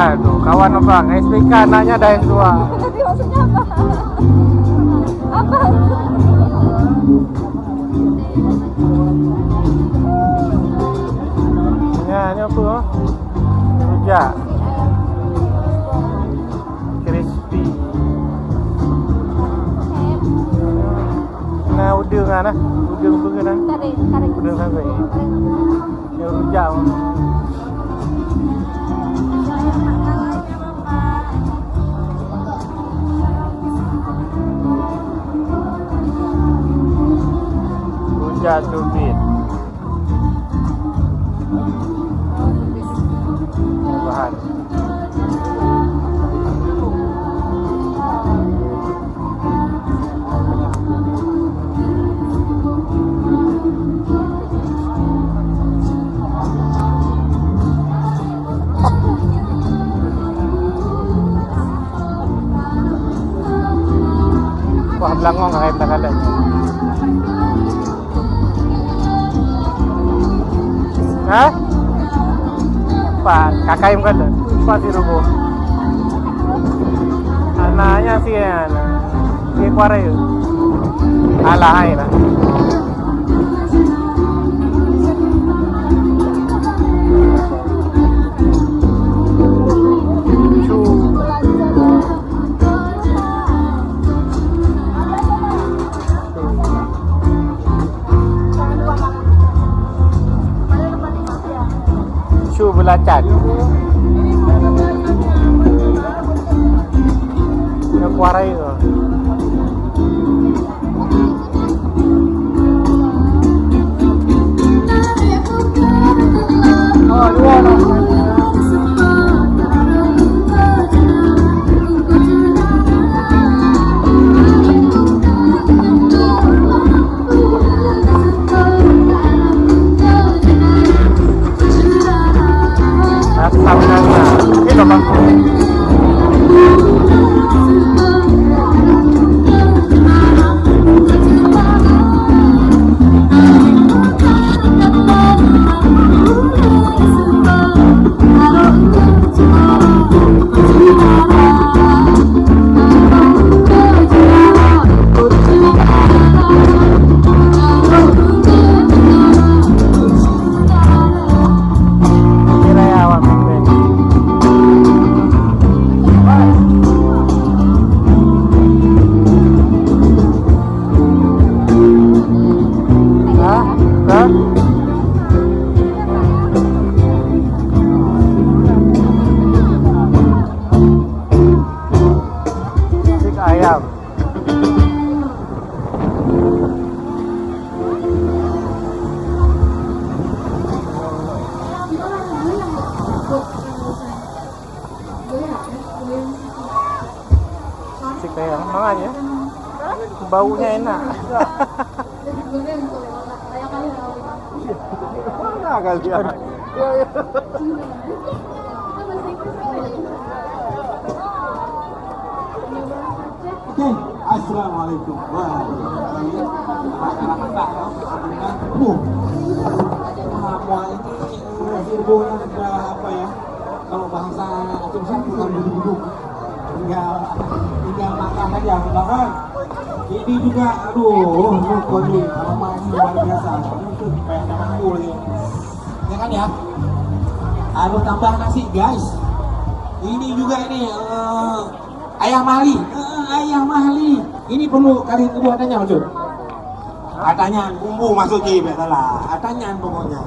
Aduh, kawan abang, SPK nanya ada S2. Jadi maksudnya apa? Apa? Ya, ini apa? Rujak. Crispy. Nah, udang kan? Udang apa kan? Kare. Udang sampai. Ya rujak. Rujak cubit. Bahan. Wah, belangong kahit tagalan. Hah? Pak, kakak yang kada. Pak si Rubo. Anaknya si si kuara yuk. Alah hai lah. Belacan. Ya kuarai itu. Oh, dua lah. Ini bang. Ayam. Sik ayam, makanya baunya enak. Mana kalian? Oke, assalamualaikum warahmatullahi wabarakatuh. Semua ini sirbonya sudah apa ya? Kalau bahasa Aceh bukan duduk-duduk, tinggal makan aja, bahkan ini juga, aduh, ini aromanya luar biasa. Itu kayak mampu lagi, ya kan ya? Harus tambah nasi guys. Ini juga ini. Ayam mahli, ayam mahli. Ini perlu kali kedua tanya maksud. Atanya bumbu masuk ke salah. Atanya pokoknya.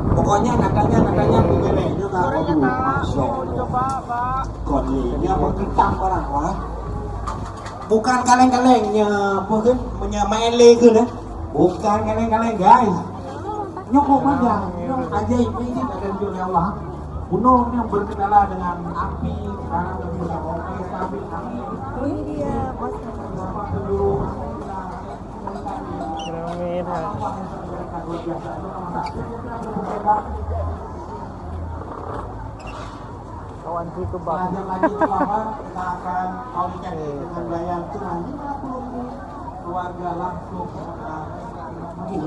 Pokoknya natanya begini juga. Aduh, masya Allah. Kali ini apa kentang barang wah. Bukan kaleng-kalengnya, bukan main lege deh. Bukan kaleng-kaleng guys. Nyokok aja, ajaib ini ada di Allah. Gunung yang berkendala dengan api, sekarang bisa kopi, sapi, api. Ini dia bos. Kawan si kebab. Lanjut lagi lama kita akan kawinkan dengan gaya cuma 50.000 keluarga langsung kita nikmati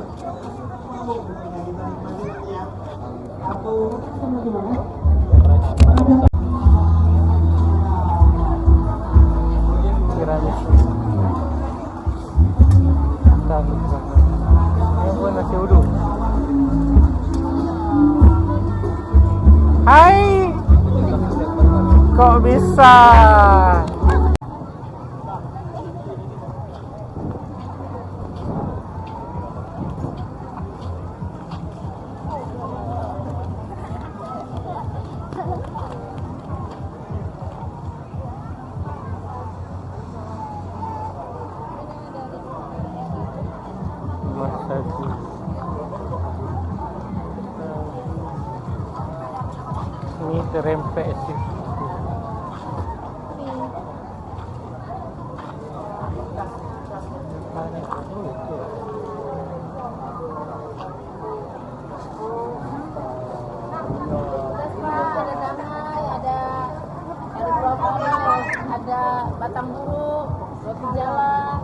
ya. Satu, gimana? bagus banget. Ini pun nasi uduk. Hai, kok bisa? Masaji. Ini terempek sih. Ada damai, ada brokoli, ada batang buru, roti jala.